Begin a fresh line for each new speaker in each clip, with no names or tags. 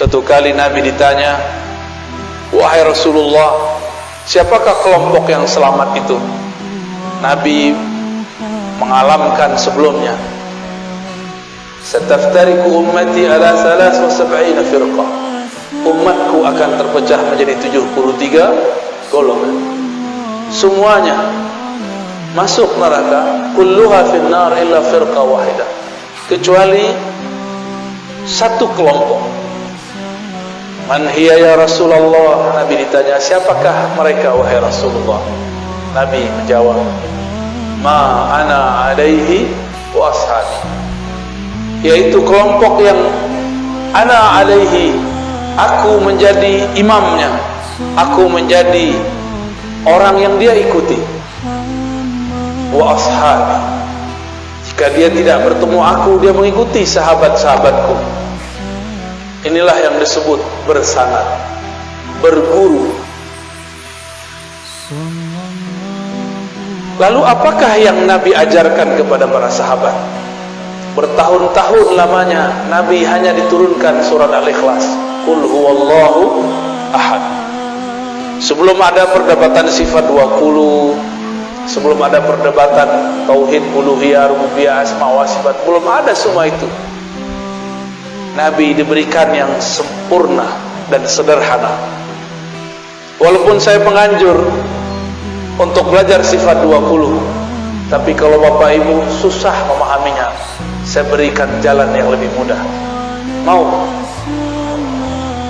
Suatu kali Nabi ditanya, "Wahai Rasulullah, siapakah kelompok yang selamat itu?" Nabi mengalamkan sebelumnya, "Sataftariku ummati ala 73 firqah." Umatku akan terpecah menjadi 73 golongan. Semuanya masuk neraka, kulluha finnar illa firqa wahidah, kecuali satu kelompok. Man hiya ya Rasulullah? Nabi ditanya, siapakah mereka wahai Rasulullah? Nabi menjawab, ma ana alaihi wa ashabi, yaitu kelompok yang ana alaihi, aku menjadi imamnya, aku menjadi orang yang dia ikuti, wa ashabi, jika dia tidak bertemu aku, dia mengikuti sahabat-sahabatku. Inilah yang disebut bersanad, berguru. Lalu apakah yang Nabi ajarkan kepada para sahabat? Bertahun-tahun lamanya Nabi hanya diturunkan surat Al-Ikhlas, Qul huwallahu ahad. Sebelum ada perdebatan sifat 20, sebelum ada perdebatan tauhid, uluhiyah, rububiyah, asma wa sifat, belum ada semua itu. Nabi diberikan yang sempurna dan sederhana. Walaupun saya penganjur untuk belajar sifat 20, tapi kalau Bapak Ibu susah memahaminya, saya berikan jalan yang lebih mudah. Mau?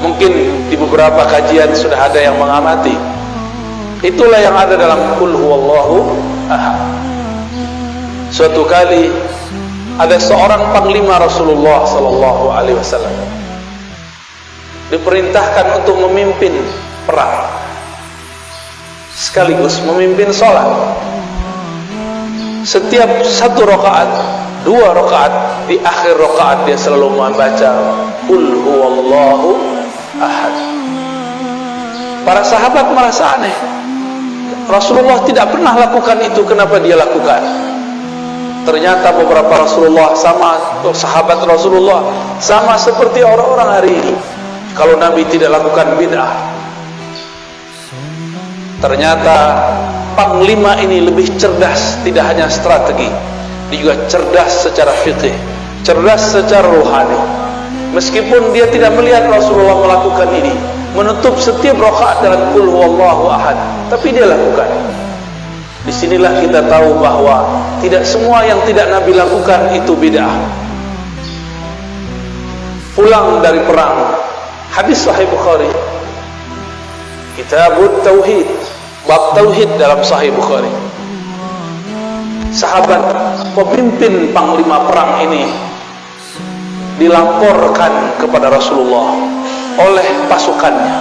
Mungkin di beberapa kajian sudah ada yang mengamati. Itulah yang ada dalam Qul huwallahu ahad. Suatu kali ada seorang panglima Rasulullah sallallahu alaihi wasallam diperintahkan untuk memimpin perang sekaligus memimpin sholat. Setiap satu rakaat, 2 rakaat, di akhir rakaat dia selalu membaca Qul huwallahu ahad. Para sahabat merasa aneh, Rasulullah tidak pernah lakukan itu, kenapa dia lakukan? Ternyata beberapa Rasulullah sama sahabat Rasulullah sama seperti orang-orang hari ini. Kalau Nabi tidak lakukan bid'ah. Ternyata panglima ini lebih cerdas, tidak hanya strategi, dia juga cerdas secara fikih, cerdas secara rohani. Meskipun dia tidak melihat Rasulullah melakukan ini, menutup setiap rakaat dalam Qul huwallahu ahad, tapi dia lakukan. Disinilah kita tahu bahwa tidak semua yang tidak Nabi lakukan itu bid'ah. Pulang dari perang, hadis Sahih Bukhari, Kitabut Tauhid, bab tauhid dalam Sahih Bukhari. Sahabat pemimpin panglima perang ini dilaporkan kepada Rasulullah oleh pasukannya,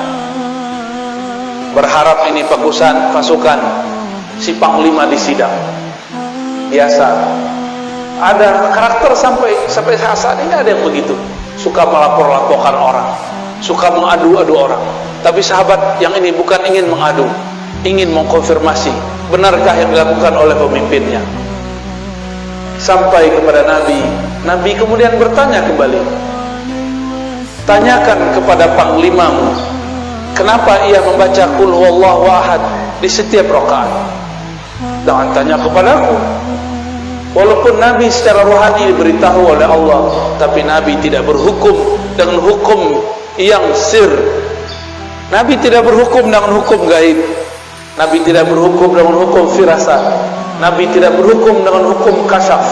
berharap ini pasukan si panglima disidang. Biasa ada karakter sampai saat ini ada yang begitu, suka melapor-laporkan orang, suka mengadu-adu orang. Tapi sahabat yang ini bukan ingin mengadu, ingin mengkonfirmasi benarkah yang dilakukan oleh pemimpinnya. Sampai kepada Nabi, Nabi kemudian bertanya kembali, tanyakan kepada panglimamu, kenapa ia membaca Qul huwallahu ahad di setiap rakaat. Jangan tanya kepadaku. Walaupun Nabi secara rohani diberitahu oleh Allah, tapi Nabi tidak berhukum dengan hukum yang sir. Nabi tidak berhukum dengan hukum gaib. Nabi tidak berhukum dengan hukum firasat. Nabi tidak berhukum dengan hukum kasyaf.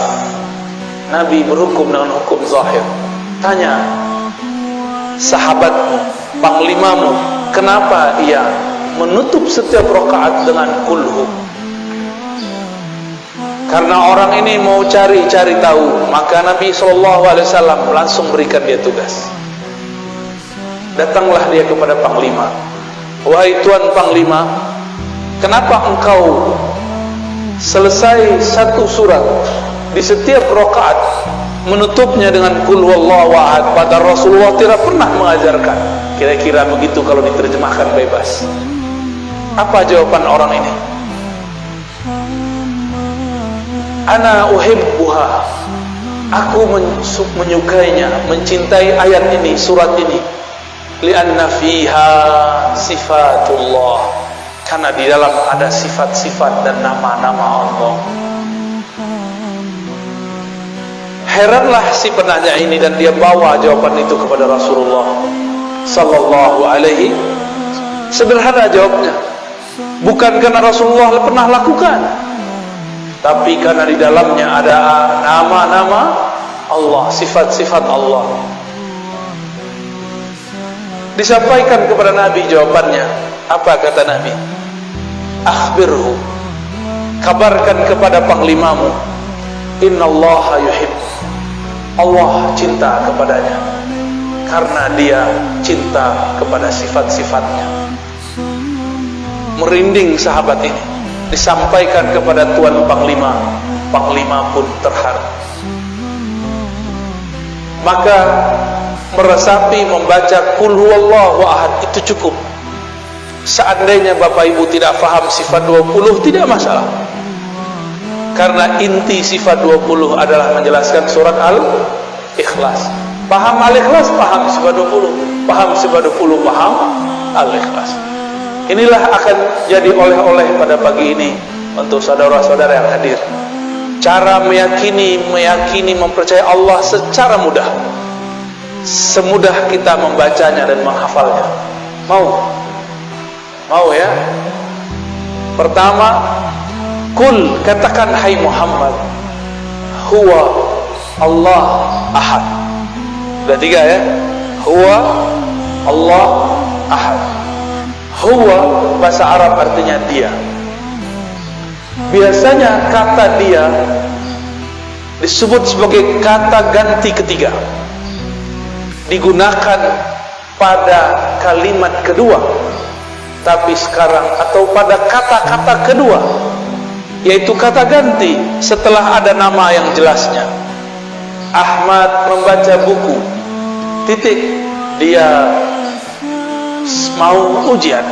Nabi berhukum dengan hukum zahir. Tanya sahabatmu, panglimamu, kenapa ia menutup setiap rakaat dengan kulhu? Karena orang ini mau cari tahu, maka Nabi SAW langsung berikan dia tugas. Datanglah dia kepada panglima, wahai tuan panglima, kenapa engkau selesai satu surat di setiap rakaat menutupnya dengan Qul huwallahu ahad, padahal Rasulullah tidak pernah mengajarkan? Kira-kira begitu kalau diterjemahkan bebas. Apa jawaban orang ini? Ana uhibbuha, aku menyukainya, mencintai ayat ini, surat ini. lianna fiha sifatullah, karena di dalam ada sifat-sifat dan nama-nama Allah. Heranlah si penanya ini, dan dia bawa jawaban itu kepada Rasulullah sallallahu alaihi. Sederhana jawabnya, bukan karena Rasulullah pernah lakukan, tapi karena di dalamnya ada nama-nama Allah, sifat-sifat Allah. Disampaikan kepada Nabi jawabannya. Apa kata Nabi? Akhbirhu, kabarkan kepada panglimamu, innallaha yuhibbu, Allah cinta kepadanya, karena dia cinta kepada sifat-sifatnya. Merinding sahabat ini, disampaikan kepada Tuan Panglima. Panglima pun terharu. Maka meresapi membaca Qul huwallahu ahad itu cukup. Seandainya Bapak Ibu tidak faham sifat 20, tidak masalah, karena inti sifat 20 adalah menjelaskan surat Al-Ikhlas. Paham Al-Ikhlas, paham sifat 20. Paham sifat 20, paham Al-Ikhlas. Inilah akan jadi oleh-oleh pada pagi ini untuk saudara-saudara yang hadir. Cara meyakini, mempercayai Allah secara mudah, semudah kita membacanya dan menghafalnya. Mau ya? Pertama, Qul, katakan hai Muhammad, huwa Allah ahad. Sudah 3 ya. Huwa Allah ahad. Huwa bahasa Arab artinya dia. Biasanya kata dia disebut sebagai kata ganti ketiga, digunakan pada kalimat kedua. Tapi sekarang, atau pada kata-kata kedua, yaitu kata ganti setelah ada nama yang jelasnya. Ahmad membaca buku, titik, dia mau ujian,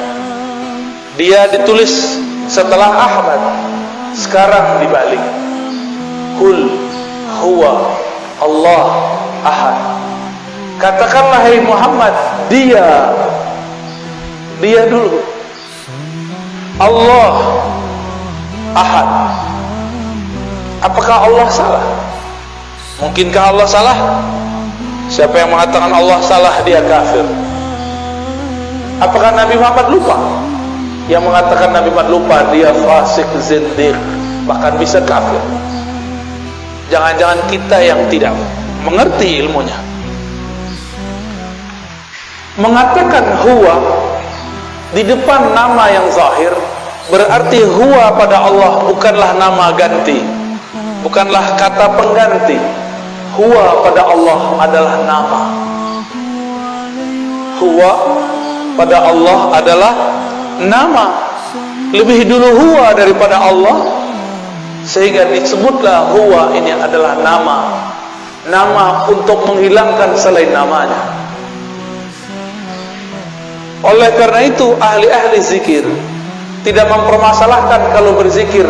dia ditulis setelah Ahmad. Sekarang dibalik, Qul huwa Allah ahad. Katakanlah hai Muhammad, dia dulu, Allah ahad. Apakah Allah salah? Mungkinkah Allah salah? Siapa yang mengatakan Allah salah, dia kafir. Apakah Nabi Muhammad lupa? Yang mengatakan Nabi Muhammad lupa, dia fasik, zindiq, bahkan bisa kafir. Jangan-jangan kita yang tidak mengerti ilmunya. Mengatakan huwa di depan nama yang zahir, berarti huwa pada Allah bukanlah nama ganti, bukanlah kata pengganti. Huwa pada Allah adalah nama. Huwa pada Allah adalah nama. Lebih dulu huwa daripada Allah, sehingga disebutlah huwa ini adalah nama. Nama untuk menghilangkan selain namanya. Oleh karena itu ahli-ahli zikir tidak mempermasalahkan kalau berzikir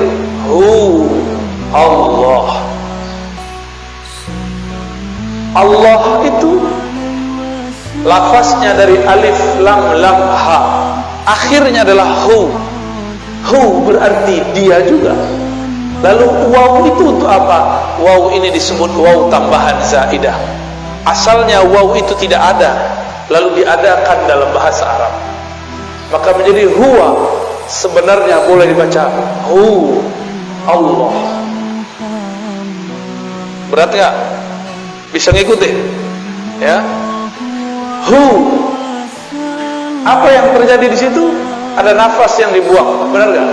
Allah. Allah itu lafaznya dari alif lam lam ha, akhirnya adalah hu. Hu berarti dia juga. Lalu waw itu untuk apa? Waw ini disebut waw tambahan zaidah. Asalnya waw itu tidak ada, lalu diadakan dalam bahasa Arab, maka menjadi huwa. Sebenarnya boleh dibaca hu Allah. Berat gak? Bisa ngikutin ya? Hu. Apa yang terjadi di situ? Ada nafas yang dibuang, benar gak?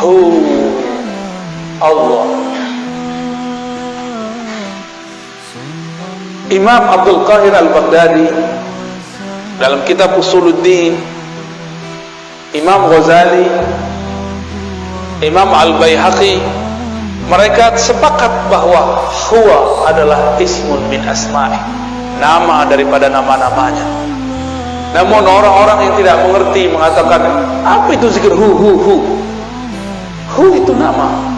Hu Allah. Imam Abdul Qahir Al-Baghdadi dalam kitab Usuluddin, Imam Ghazali, Imam Al-Baihaqi, mereka sepakat bahwa huwa adalah ismun min asma'i, nama daripada nama-namanya. Namun orang-orang yang tidak mengerti mengatakan, apa itu zikir hu itu nama.